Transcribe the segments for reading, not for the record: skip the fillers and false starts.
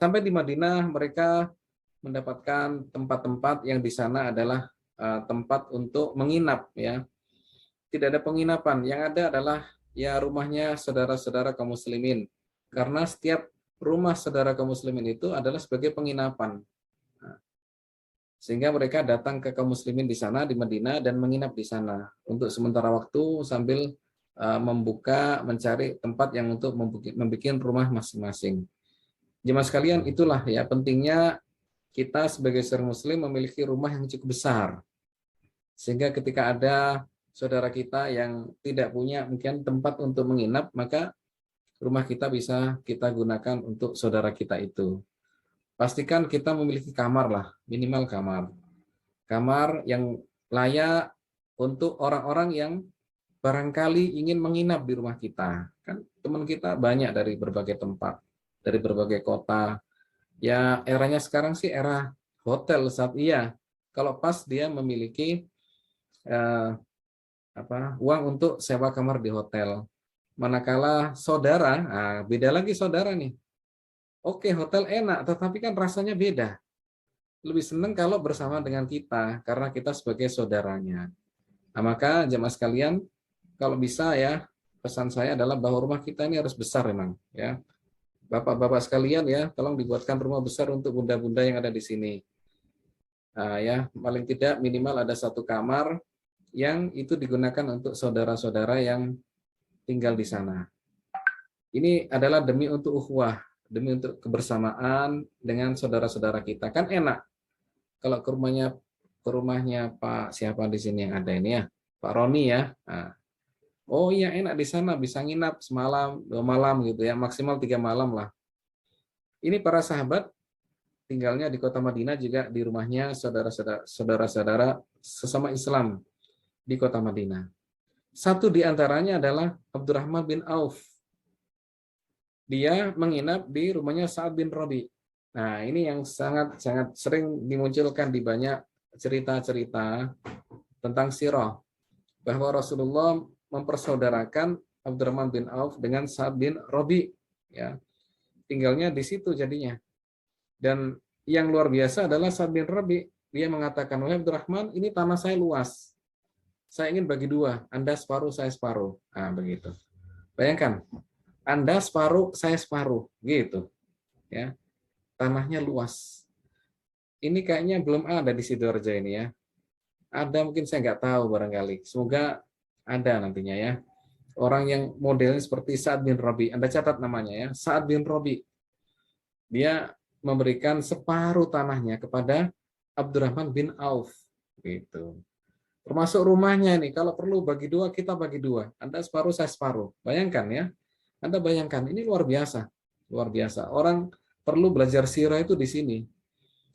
Sampai di Madinah mereka mendapatkan tempat-tempat yang di sana adalah tempat untuk menginap, ya. Tidak ada penginapan, yang ada adalah ya rumahnya saudara-saudara kaum muslimin. Karena setiap rumah saudara kaum muslimin itu adalah sebagai penginapan. Nah, sehingga mereka datang ke kaum muslimin di sana di Madinah dan menginap di sana untuk sementara waktu sambil mencari tempat yang untuk membuat rumah masing-masing. Jemaah sekalian, itulah ya pentingnya kita sebagai seorang muslim memiliki rumah yang cukup besar. Sehingga ketika ada saudara kita yang tidak punya mungkin tempat untuk menginap, maka rumah kita bisa kita gunakan untuk saudara kita itu. Pastikan kita memiliki kamar lah, minimal kamar. Kamar yang layak untuk orang-orang yang barangkali ingin menginap di rumah kita. Kan teman kita banyak dari berbagai tempat, dari berbagai kota. Ya eranya sekarang sih era hotel saat iya. Kalau pas dia memiliki eh, uang untuk sewa kamar di hotel. Manakala saudara, beda lagi saudara nih. Oke, hotel enak, tetapi kan rasanya beda. Lebih senang kalau bersama dengan kita, karena kita sebagai saudaranya. Nah, maka jemaah sekalian, kalau bisa ya, pesan saya adalah bahwa rumah kita ini harus besar memang. Ya, bapak-bapak sekalian ya, tolong dibuatkan rumah besar untuk bunda-bunda yang ada di sini. Nah, ya, paling tidak minimal ada satu kamar yang itu digunakan untuk saudara-saudara yang tinggal di sana. Ini adalah demi untuk ukhuwah, demi untuk kebersamaan dengan saudara-saudara kita. Kan enak kalau ke rumahnya Pak siapa di sini yang ada ini ya, Pak Roni ya. Nah, oh iya enak di sana, bisa nginap semalam, 2 malam gitu ya, maksimal 3 malam lah. Ini para sahabat tinggalnya di kota Madinah juga di rumahnya saudara-saudara sesama Islam di kota Madinah. Satu di antaranya adalah Abdurrahman bin Auf. Dia menginap di rumahnya Sa'ad bin Rabi. Nah, ini yang sangat sering dimunculkan di banyak cerita-cerita tentang sirah, bahwa Rasulullah mempersaudarakan Abdurrahman bin Auf dengan Sa'ad bin Rabi, ya. Tinggalnya di situ jadinya. Dan yang luar biasa adalah Sa'ad bin Rabi, dia mengatakan, "Wahai Abdurrahman, ini tanah saya luas. Saya ingin bagi dua, Anda separuh, saya separuh." Nah, begitu. Bayangkan, Anda separuh, saya separuh, gitu. Ya, tanahnya luas. Ini kayaknya belum ada di Sidoarjo ini ya. Ada mungkin saya nggak tahu barangkali. Semoga ada nantinya ya. Orang yang modelnya seperti Sa'ad bin Rabi. Anda catat namanya ya, Sa'ad bin Rabi. Dia memberikan separuh tanahnya kepada Abdurrahman bin Auf. Gitu. Termasuk rumahnya nih, kalau perlu bagi dua, kita bagi dua. Anda separuh, saya separuh. Bayangkan ya. Anda bayangkan, ini luar biasa. Luar biasa. Orang perlu belajar sirah itu di sini.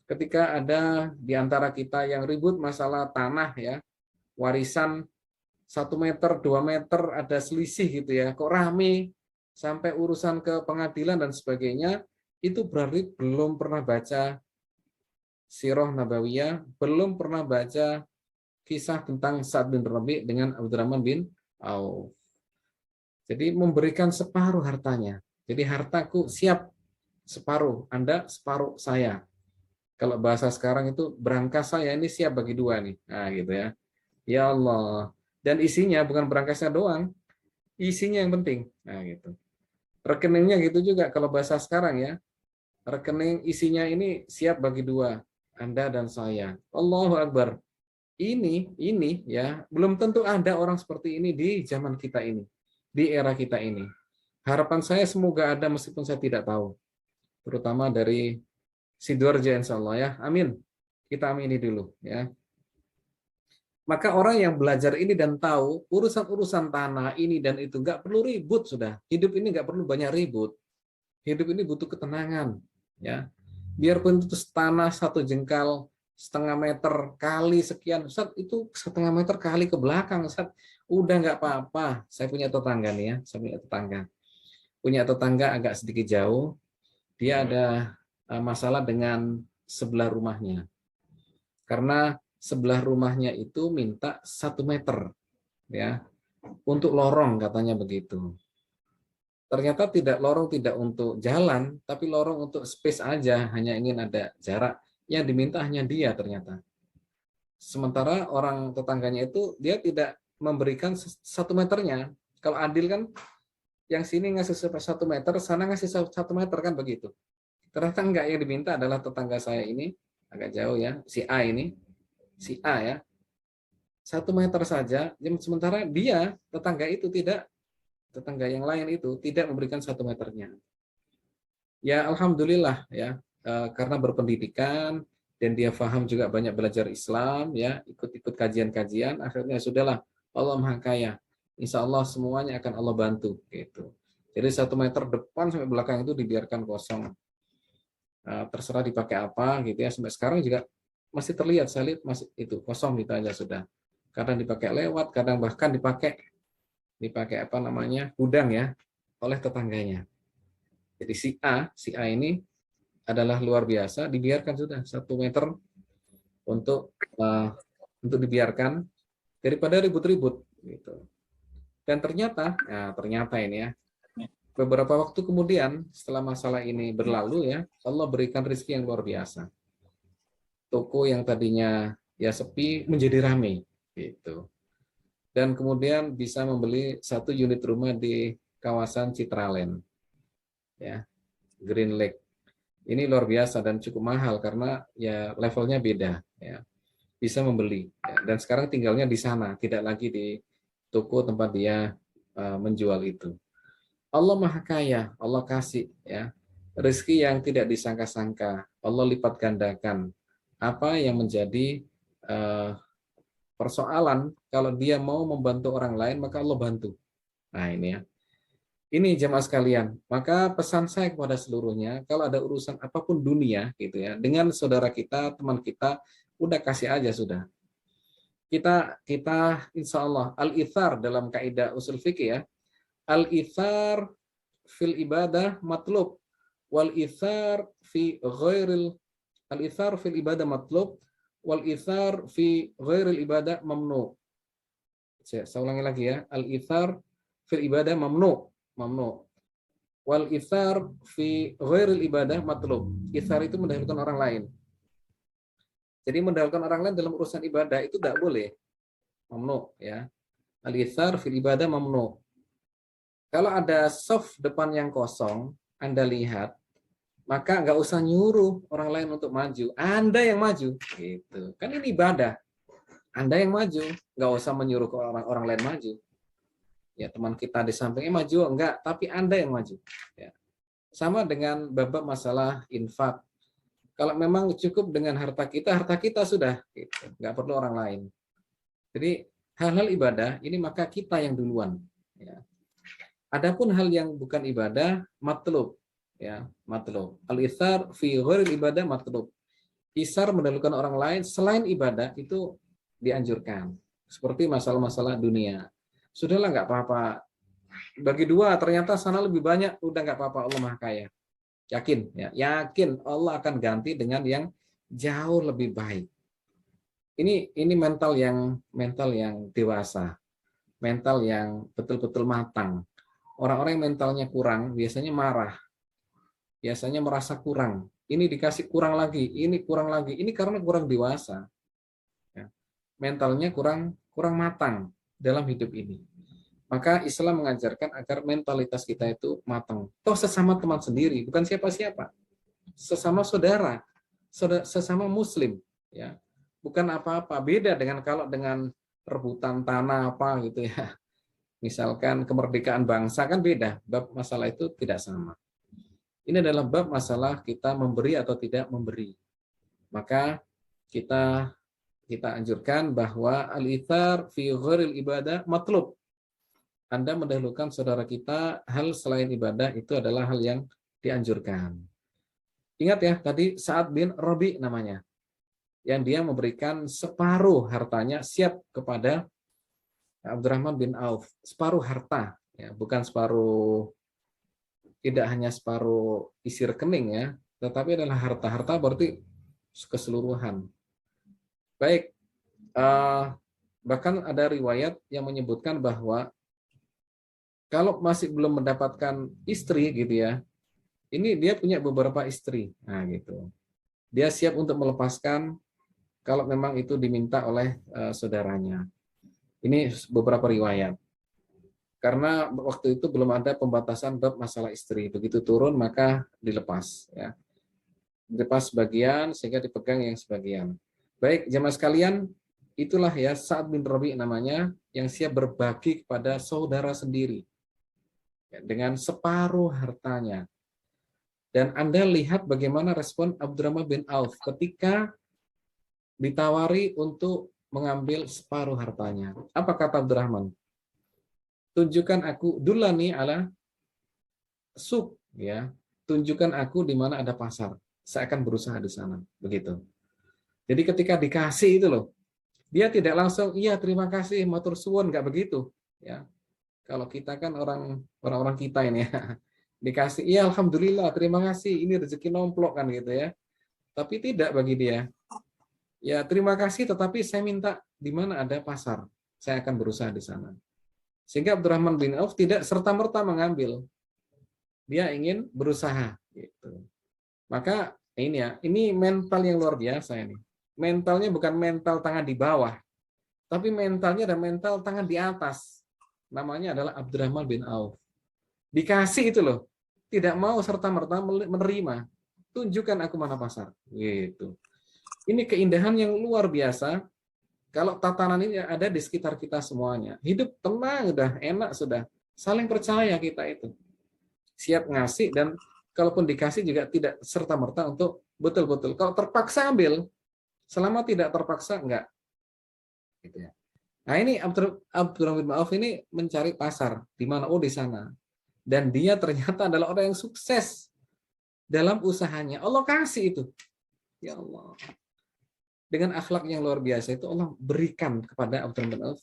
Ketika ada di antara kita yang ribut masalah tanah ya, warisan 1 meter, 2 meter, ada selisih gitu ya, kok rame, sampai urusan ke pengadilan dan sebagainya, itu berarti belum pernah baca sirah nabawiyah, belum pernah baca kisah tentang Sa'ad bin Rabi dengan Abdurrahman bin Auf. Jadi memberikan separuh hartanya. Jadi hartaku siap separuh, Anda separuh saya. Kalau bahasa sekarang itu berangkas saya ini siap bagi dua nih. Nah, gitu ya. Ya Allah. Dan isinya bukan berangkasnya doang, isinya yang penting. Nah, gitu. Rekeningnya gitu juga kalau bahasa sekarang ya. Rekening isinya ini siap bagi dua, Anda dan saya. Allahu Akbar. Ini ya, belum tentu ada orang seperti ini di zaman kita ini, di era kita ini. Harapan saya semoga ada meskipun saya tidak tahu. Terutama dari Sidoarjo insya Allah ya. Amin. Kita amini dulu ya. Maka orang yang belajar ini dan tahu urusan-urusan tanah ini dan itu nggak perlu ribut sudah. Hidup ini nggak perlu banyak ribut. Hidup ini butuh ketenangan ya. Biarpun itu tanah 1,5 jengkal kali sekian, Ustaz, itu 1,5 meter kali ke belakang, Ustaz. Udah nggak apa-apa. Saya punya tetangga nih ya, saya punya tetangga. Punya tetangga agak sedikit jauh. Dia ada masalah dengan sebelah rumahnya. Karena sebelah rumahnya itu minta 1 meter ya untuk lorong katanya begitu. Ternyata tidak lorong tidak untuk jalan, tapi lorong untuk space aja, hanya ingin ada jarak. Yang diminta hanya dia ternyata. Sementara orang tetangganya itu dia tidak memberikan 1 meternya. Kalau adil kan yang sini ngasih 1 meter, sana ngasih 1 meter kan begitu. Ternyata enggak, yang diminta adalah tetangga saya ini agak jauh ya, si A ini, si A ya, 1 meter saja. Sementara dia tetangga itu tidak, tetangga yang lain itu tidak memberikan 1 meternya. Ya alhamdulillah ya, karena berpendidikan dan dia paham juga banyak belajar Islam ya, ikut-ikut kajian-kajian, akhirnya sudahlah, Allah Maha Kaya. Insya Allah semuanya akan Allah bantu gitu. Jadi 1 meter depan sampai belakang itu dibiarkan kosong. Terserah dipakai apa gitu ya. Sampai sekarang juga masih terlihat, saya lihat masih itu kosong gitu aja sudah. Kadang dipakai lewat, kadang bahkan dipakai apa namanya, gudang ya, oleh tetangganya. Jadi si A ini adalah luar biasa, dibiarkan sudah 1 meter untuk untuk dibiarkan daripada ribut-ribut gitu. Dan ternyata ini ya, beberapa waktu kemudian setelah masalah ini berlalu ya, Allah berikan rezeki yang luar biasa. Toko yang tadinya ya sepi menjadi ramai gitu. Dan kemudian bisa membeli 1 unit rumah di kawasan Citraland ya, Green Lake. Ini luar biasa dan cukup mahal karena ya levelnya beda ya. Bisa membeli ya. Dan sekarang tinggalnya di sana, tidak lagi di toko tempat dia menjual itu. Allah Maha Kaya, Allah kasih ya rezeki yang tidak disangka-sangka, Allah lipat gandakan. Apa yang menjadi persoalan kalau dia mau membantu orang lain maka Allah bantu. Nah ini ya. Ini jemaah sekalian, maka pesan saya kepada seluruhnya, kalau ada urusan apapun dunia gitu ya, dengan saudara kita, teman kita, udah kasih aja sudah. Kita insya Allah al-ithar dalam kaidah usul fikih ya, al-ithar fil ibadah matlub, wal ithar fi ghairil al-ithar fil ibadah matlub, wal ithar fi ghairil ibadah mamnu. Saya ulangi lagi ya, al-ithar fil ibadah mamnu. Wal ithar fi ghairil ibadah matlub. Ithar itu mendahulukan orang lain. Jadi mendahulukan orang lain dalam urusan ibadah itu tidak boleh. Mamnu ya. Al ithar fil ibadah mamnu. Kalau ada soft depan yang kosong, Anda lihat, maka nggak usah nyuruh orang lain untuk maju. Anda yang maju. Gitu. Kan ini ibadah. Anda yang maju, nggak usah menyuruh ke orang lain maju. Ya teman kita di sampingnya maju enggak, tapi Anda yang maju. Ya. Sama dengan bab masalah infak. Kalau memang cukup dengan harta kita sudah, gitu. Nggak perlu orang lain. Jadi hal-hal ibadah ini maka kita yang duluan. Ya. Adapun hal yang bukan ibadah, matlub. Ya, matlub. Al-ithar fi ghairil ibadah matlub. Isar mendahulukan orang lain selain ibadah itu dianjurkan. Seperti masalah-masalah dunia. Sudahlah nggak apa-apa. Bagi dua ternyata sana lebih banyak, udah nggak apa-apa, Allah Maha Kaya. Yakin ya, yakin Allah akan ganti dengan yang jauh lebih baik. Ini mental yang dewasa, mental yang betul-betul matang. Orang-orang yang mentalnya kurang biasanya marah, biasanya merasa kurang. Ini dikasih kurang lagi, ini kurang lagi. Ini karena kurang dewasa. Ya. Mentalnya kurang matang dalam hidup ini. Maka Islam mengajarkan agar mentalitas kita itu matang. Toh sesama teman sendiri, bukan siapa-siapa. Sesama saudara, sesama muslim, ya. Bukan apa-apa. Beda dengan kalau dengan rebutan tanah apa gitu ya. Misalkan kemerdekaan bangsa kan beda. Bab masalah itu tidak sama. Ini adalah bab masalah kita memberi atau tidak memberi. Maka kita anjurkan bahwa al-ithar fi ghairil ibadah matlub. Anda mendahulukan saudara kita, hal selain ibadah itu adalah hal yang dianjurkan. Ingat ya, tadi Sa'ad bin Rabi namanya, yang dia memberikan separuh hartanya siap kepada Abdurrahman bin Auf. Separuh harta, ya, bukan separuh, tidak hanya separuh isi rekening ya, tetapi adalah harta-harta berarti keseluruhan. Baik, bahkan ada riwayat yang menyebutkan bahwa Kalau masih belum mendapatkan istri gitu ya, ini dia punya beberapa istri. Nah, gitu. Dia siap untuk melepaskan kalau memang itu diminta oleh saudaranya. Ini beberapa riwayat. Karena waktu itu belum ada pembatasan bab masalah istri. Begitu turun maka dilepas ya. Dilepas sebagian sehingga dipegang yang sebagian. Baik, jemaah sekalian, itulah ya Sa'ad bin Rabi namanya yang siap berbagi kepada saudara sendiri ya, dengan separuh hartanya. Dan Anda lihat bagaimana respon Abdurrahman bin Auf ketika ditawari untuk mengambil separuh hartanya. Apa kata Abdurrahman? Tunjukkan aku dulani ala suk ya. Tunjukkan aku di mana ada pasar. Saya akan berusaha di sana. Begitu. Jadi ketika dikasih itu loh, dia tidak langsung iya terima kasih matur suwun, nggak begitu ya. Kalau kita kan orang-orang kita ini ya, dikasih iya alhamdulillah terima kasih ini rezeki nomplok kan gitu ya. Tapi tidak bagi dia. Ya terima kasih tetapi saya minta di mana ada pasar. Saya akan berusaha di sana. Sehingga Abdurrahman bin Auf tidak serta-merta mengambil. Dia ingin berusaha gitu. Maka ini ya, ini mental yang luar biasa ini. Mentalnya bukan mental tangan di bawah, tapi mentalnya ada mental tangan di atas. Namanya adalah Abdurrahman bin Auf. Dikasih itu loh, tidak mau serta-merta menerima. Tunjukkan aku mana pasar. Gitu. Ini keindahan yang luar biasa. Kalau tatanan ini ada di sekitar kita semuanya. Hidup tenang, udah enak sudah. Saling percaya kita itu. Siap ngasih dan kalaupun dikasih juga tidak serta-merta untuk betul-betul. Kalau terpaksa ambil, selama tidak terpaksa enggak. Gitu ya. Nah ini Abdurrahman bin Auf ini mencari pasar. Di mana? Oh di sana. Dan dia ternyata adalah orang yang sukses dalam usahanya. Allah kasih itu. Ya Allah. Dengan akhlak yang luar biasa itu Allah berikan kepada Abdurrahman bin Auf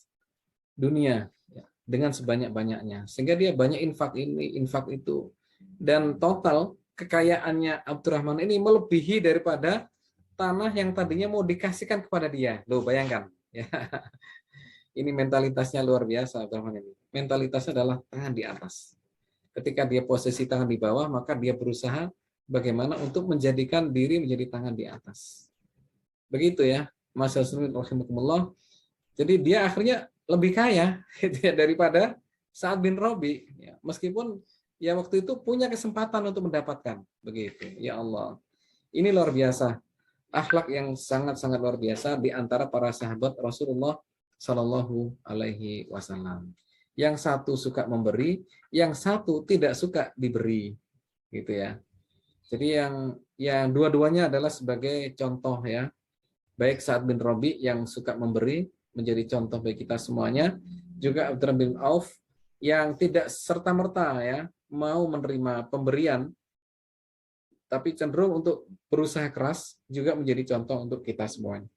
dunia ya, dengan sebanyak-banyaknya. Sehingga dia banyak infak ini, infak itu. Dan total kekayaannya Abdurrahman ini melebihi daripada tanah yang tadinya mau dikasihkan kepada dia. Loh, bayangkan. Ya. Ini mentalitasnya luar biasa Abdurrahman ini. Mentalitasnya adalah tangan di atas. Ketika dia posisi tangan di bawah, maka dia berusaha bagaimana untuk menjadikan diri menjadi tangan di atas. Begitu ya, Mas Yasmin rahimakumullah. Jadi dia akhirnya lebih kaya gitu ya, daripada Sa'ad bin Rabi. Ya, meskipun ya waktu itu punya kesempatan untuk mendapatkan. Begitu. Ya Allah. Ini luar biasa. Akhlak yang sangat-sangat luar biasa di antara para sahabat Rasulullah Shallallahu Alaihi Wasallam. Yang satu suka memberi, yang satu tidak suka diberi, gitu ya. Jadi yang dua-duanya adalah sebagai contoh ya. Baik Sa'ad bin Rabi yang suka memberi menjadi contoh bagi kita semuanya, juga Abdurrahman bin Auf yang tidak serta-merta ya mau menerima pemberian, tapi cenderung untuk berusaha keras juga menjadi contoh untuk kita semuanya.